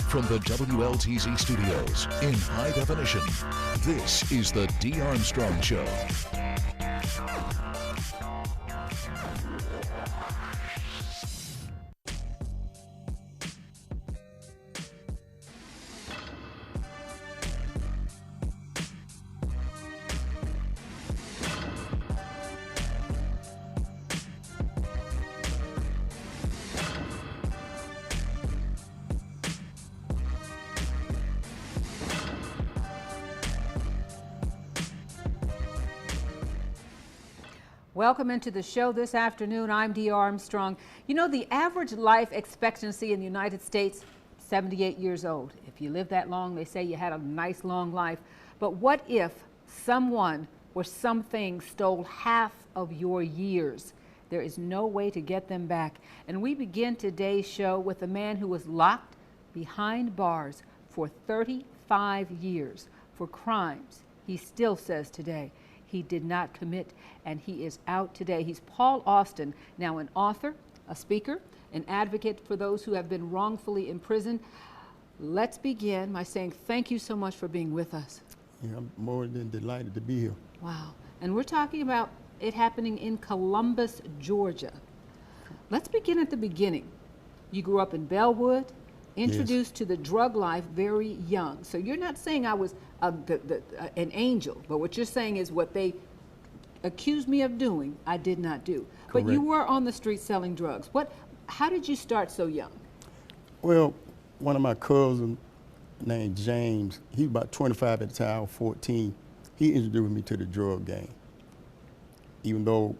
from the WLTZ studios in high definition, this is the Dee Armstrong Show. Welcome into the show this afternoon. I'm Dee Armstrong. You know, the average life expectancy in the United States, 78 years old. If you live that long, they say you had a nice long life. But what if someone or something stole half of your years? There is no way to get them back. And we begin today's show with a man who was locked behind bars for 35 years for crimes he still says today he did not commit, and he is out today. He's Paul Austin, now an author, a speaker, an advocate for those who have been wrongfully imprisoned. Let's begin by saying thank you so much for being with us. Yeah, I'm more than delighted to be here. Wow. And we're talking about it happening in Columbus, Georgia. Let's begin at the beginning. You grew up in Bellwood, introduced to the drug life very young. So you're not saying I was an angel, but what you're saying is what they accused me of doing, I did not do. Correct. But you were on the street selling drugs. How did you start so young? Well, one of my cousins named James, he was about 25 at the time, I was 14. He introduced me to the drug game. Even though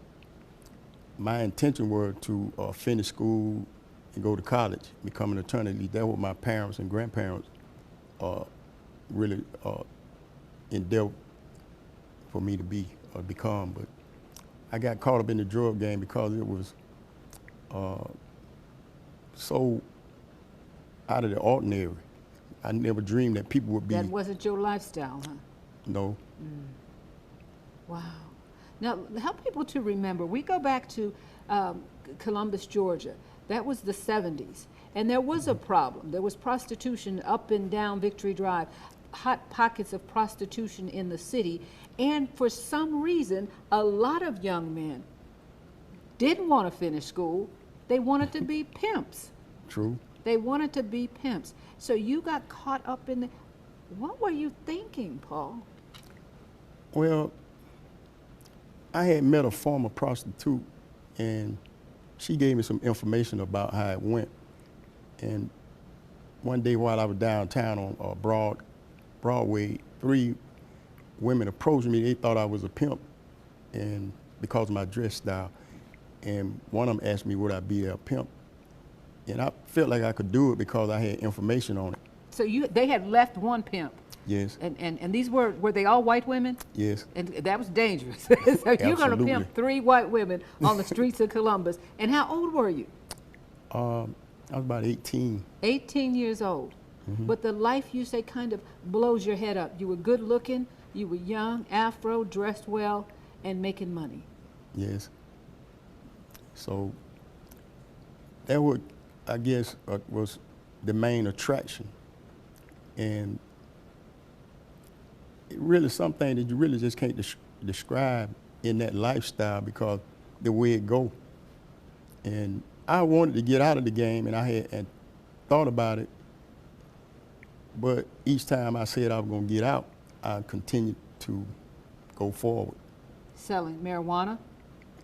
my intention was to finish school and go to college, become an attorney. At least that's what my parents and grandparents really endeavored for me to be or become. But I got caught up in the drug game because it was so out of the ordinary. I never dreamed that people would be. That wasn't your lifestyle, huh? No. Wow. Now, help people to remember, we go back to Columbus, Georgia. That was the 70s. And there was a problem. There was prostitution up and down Victory Drive, hot pockets of prostitution in the city. And for some reason, a lot of young men didn't want to finish school. They wanted to be pimps. True. They wanted to be pimps. So you got caught up in the, what were you thinking, Paul? Well, I had met a former prostitute, and she gave me some information about how it went. And one day while I was downtown on Broadway, 3 women approached me. They thought I was a pimp, and because of my dress style. And one of them asked me would I be a pimp. And I felt like I could do it because I had information on it. So they had left one pimp. Yes. And these were they all white women? Yes. And that was dangerous. So you're going to pimp 3 white women on the streets of Columbus. And how old were you? I was about 18. 18 years old. Mm-hmm. But the life, you say, kind of blows your head up. You were good looking, you were young, afro, dressed well, and making money. Yes. So that would, I guess, was the main attraction. And it really something that you really just can't describe in that lifestyle because the way it go. And I wanted to get out of the game, and I had thought about it, but each time I said I was going to get out, I continued to go forward. Selling marijuana?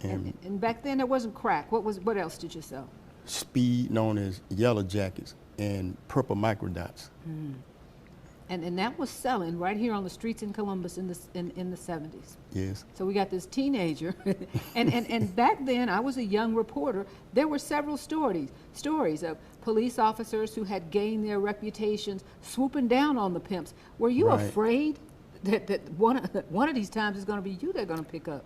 And back then there wasn't crack. What else did you sell? Speed, known as yellow jackets, and purple microdots. Mm. And that was selling right here on the streets in Columbus in the 70s. Yes. So we got this teenager, and back then I was a young reporter. There were several stories of police officers who had gained their reputations swooping down on the pimps. Were you afraid that one of these times is going to be you they're going to pick up?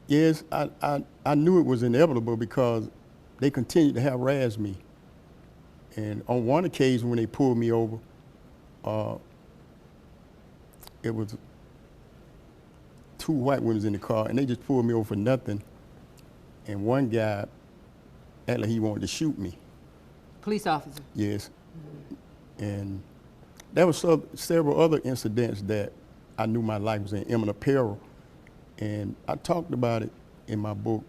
Yes, I knew it was inevitable because they continued to harass me. And on one occasion when they pulled me over, it was 2 white women in the car, and they just pulled me over for nothing. And one guy acted like he wanted to shoot me. Police officer? Yes. And there were several other incidents that I knew my life was in imminent peril. And I talked about it in my book,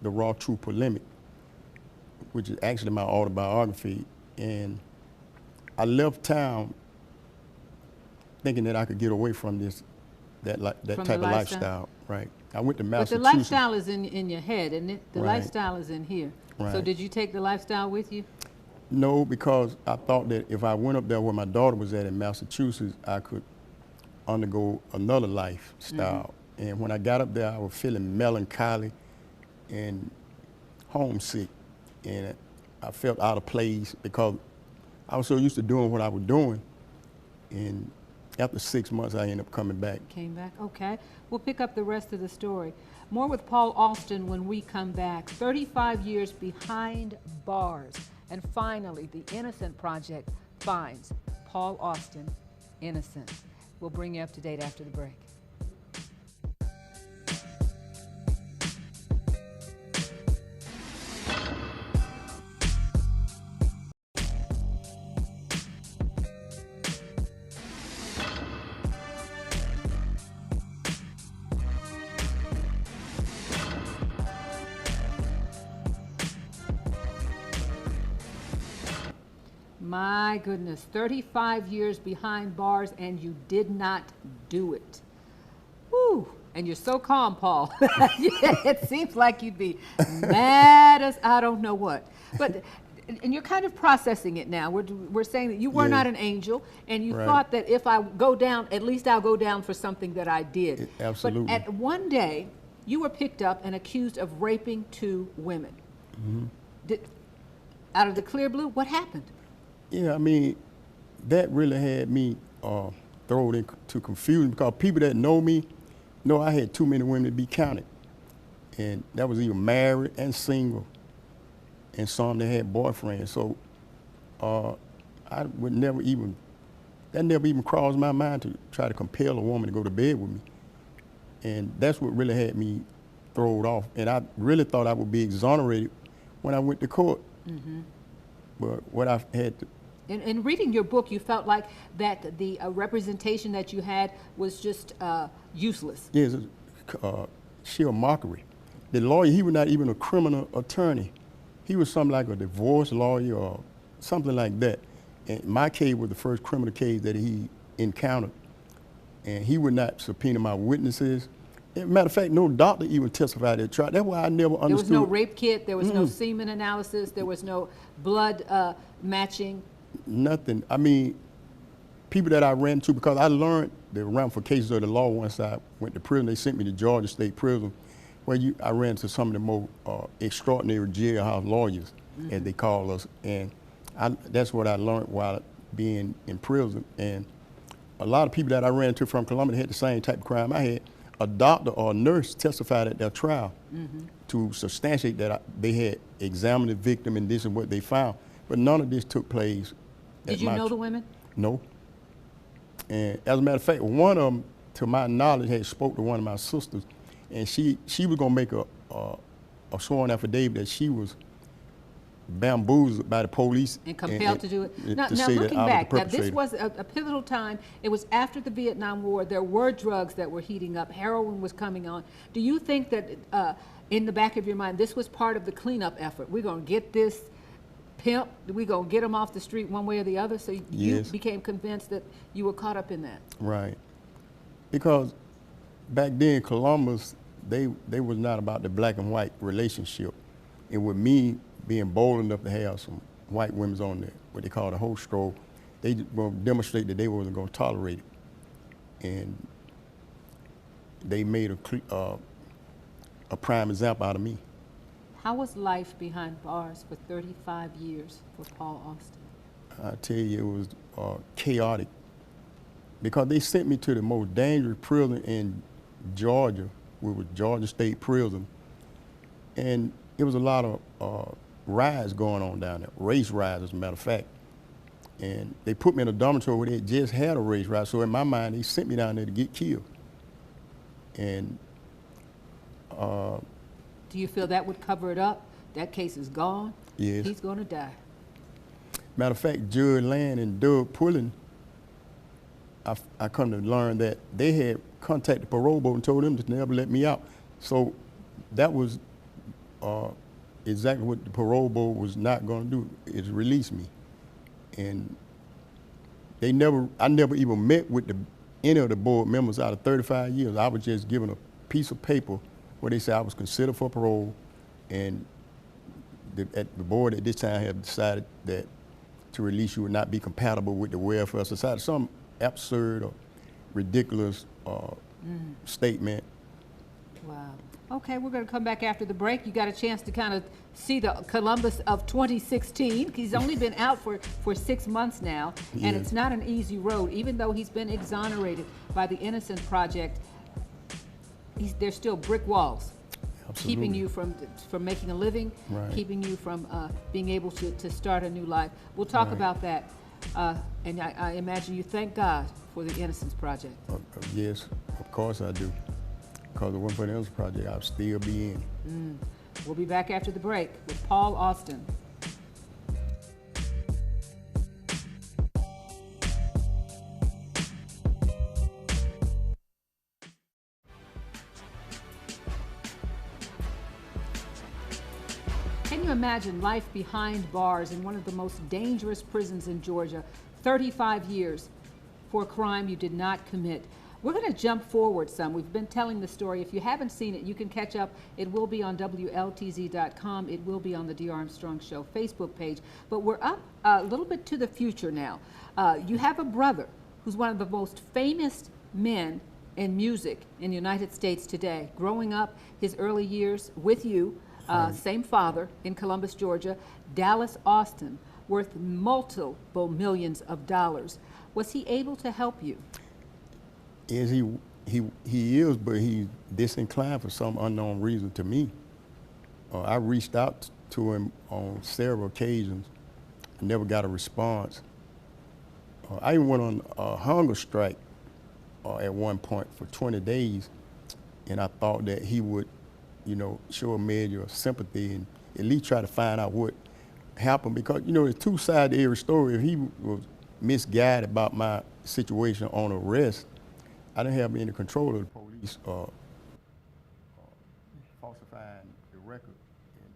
The Raw True Polemic, which is actually my autobiography. And I left town thinking that I could get away from that type of lifestyle, right? I went to Massachusetts. But the lifestyle is in your head, and the Right. lifestyle is in here. So Right. did you take the lifestyle with you? No, because I thought that if I went up there where my daughter was at in Massachusetts, I could undergo another lifestyle. And when I got up there, I was feeling melancholy and homesick. And I felt out of place because I was so used to doing what I was doing. And after 6 months, I ended up coming back. Came back, okay. We'll pick up the rest of the story. More with Paul Alston when we come back. 35 years behind bars. And finally, the Innocent Project finds Paul Alston innocent. We'll bring you up to date after the break. My goodness, 35 years behind bars and you did not do it. Woo! And you're so calm, Paul. It seems like you'd be mad as I don't know what. But, and you're kind of processing it now. We're saying that you were not an angel and you Right. thought that if I go down, at least I'll go down for something that I did. Absolutely. But at one day, you were picked up and accused of raping 2 women. Out of the clear blue, what happened? Yeah, I mean, that really had me thrown into confusion because people that know me know I had too many women to be counted. And that was either married and single, and some that had boyfriends. So I would never even crossed my mind to try to compel a woman to go to bed with me. And that's what really had me thrown off. And I really thought I would be exonerated when I went to court. But what I had to, In reading your book, you felt like that the representation that you had was just useless. yeah, it's sheer mockery. The lawyer, he was not even a criminal attorney. He was something like a divorce lawyer or something like that. And my case was the first criminal case that he encountered. And he would not subpoena my witnesses. As a matter of fact, no doctor even testified at trial. That's why I never understood. There was no rape kit, there was no semen analysis, there was no blood matching. Nothing. I mean, people that I ran into, because I learned the ramifications of the law once I went to prison. They sent me to Georgia State Prison, where I ran into some of the more extraordinary jailhouse lawyers, as they call us. And that's what I learned while being in prison. And a lot of people that I ran into from Columbia had the same type of crime I had. A doctor or a nurse testified at their trial to substantiate that they had examined the victim and this is what they found. But none of this took place. Did you know the women? No. And as a matter of fact, one of them, to my knowledge, had spoke to one of my sisters, and she was gonna make a sworn affidavit that she was bamboozled by the police And compelled to do it. Now say that looking I was the back, now this perpetrator. was a pivotal time. It was after the Vietnam War. There were drugs that were heating up. Heroin was coming on. Do you think that in the back of your mind, this was part of the cleanup effort? We're gonna get this pimp, we're gonna get him off the street one way or the other? So you Yes. became convinced that you were caught up in that. Right. Because back then, Columbus, they was not about the black and white relationship. And with me being bold enough to have some white women on there, what they call the host stroll, they will demonstrate that they wasn't gonna tolerate it. And they made a prime example out of me. How was life behind bars for 35 years for Paul Alston? I tell you, it was chaotic because they sent me to the most dangerous prison in Georgia, which was Georgia State Prison, and it was a lot of riots going on down there, race riots, as a matter of fact. And they put me in a dormitory where they just had a race riot, so in my mind, they sent me down there to get killed. And Do you feel that would cover it up? That case is gone? Yes. He's going to die. Matter of fact, Judge Land and Doug Pullen, I come to learn that they had contacted parole board and told them to never let me out. So that was exactly what the parole board was not going to do, is release me. And I never even met with any of the board members out of 35 years. I was just given a piece of paper where they said I was considered for parole, and the board at this time had decided that to release you would not be compatible with the welfare society. Some absurd or ridiculous statement. Wow. Okay, we're going to come back after the break. You got a chance to kind of see the Columbus of 2016. He's only been out for 6 months now, and it's not an easy road. Even though he's been exonerated by the Innocence Project, there's still brick walls. Absolutely. Keeping you from making a living, Right. keeping you from being able to start a new life. We'll talk Right. about that. And I imagine you thank God for the Innocence Project. Yes, of course I do. Because if it wasn't for the Innocence Project, I'd still be in. We'll be back after the break with Paul Austin. Can you imagine life behind bars in one of the most dangerous prisons in Georgia? 35 years for a crime you did not commit. We're going to jump forward some. We've been telling the story. If you haven't seen it, you can catch up. It will be on WLTZ.com. It will be on the D. Armstrong Show Facebook page. But we're up a little bit to the future now. You have a brother who's one of the most famous men in music in the United States today. Growing up his early years with you, same father in Columbus, Georgia, Dallas Austin, worth multiple millions of dollars. Was he able to help you? Yes, he is, but he's disinclined for some unknown reason to me. I reached out to him on several occasions. I never got a response. I even went on a hunger strike at one point for 20 days, and I thought that he would, show a measure of sympathy and at least try to find out what happened, because, there's two sides to every story. If he was misguided about my situation on arrest, I didn't have any control of the police falsifying the record and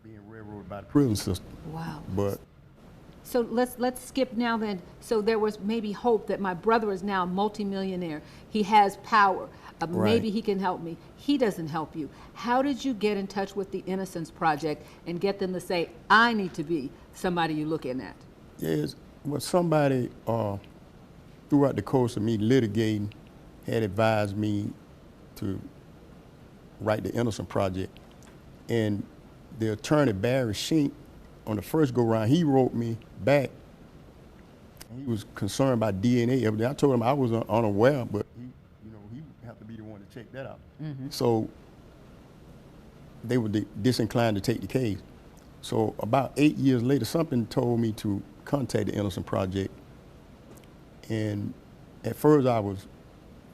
being railroaded by the prison system. Wow. But so let's skip now then. So there was maybe hope that my brother is now a multimillionaire. He has power. Maybe he can help me. He doesn't help you. How did you get in touch with the Innocence Project and get them to say, I need to be somebody you're looking at? yes, well, somebody throughout the course of me litigating had advised me to write the Innocence Project. And the attorney, Barry Shink, on the first go-round, he wrote me back. He was concerned about DNA evidence. I told him I was unaware, but he have to be the one to check that out. So they were disinclined to take the case. So about 8 years later, something told me to contact the Innocence Project. And at first I was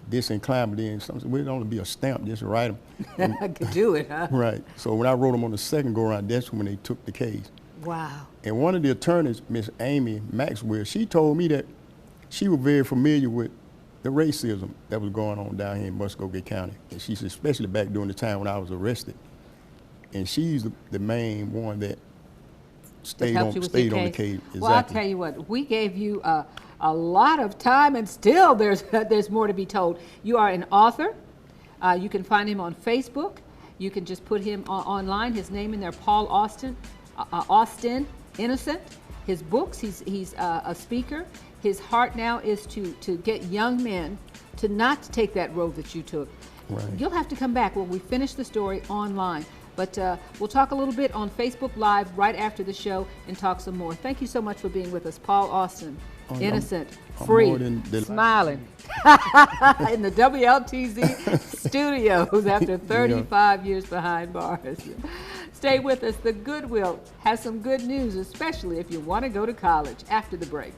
disinclined, but then something, would only be a stamp, just write them. I could do it, huh? Right. So when I wrote them on the second go-around, that's when they took the case. Wow. And one of the attorneys, Miss Amy Maxwell, she told me that she was very familiar with the racism that was going on down here in Muskogee County. And she's especially back during the time when I was arrested. And she's the main one that stayed on the case. Exactly. Well, I'll tell you what, we gave you a lot of time, and still there's more to be told. You are an author. You can find him on Facebook. You can just put him online, his name in there, Paul Austin, Austin Innocent. His books, he's a speaker. His heart now is to get young men to not take that road that you took. Right. You'll have to come back when we finish the story online. But we'll talk a little bit on Facebook Live right after the show and talk some more. Thank you so much for being with us. Paul Austin, innocent, free, smiling in the WLTZ studios after 35 years behind bars. Stay with us. The Goodwill has some good news, especially if you want to go to college after the break.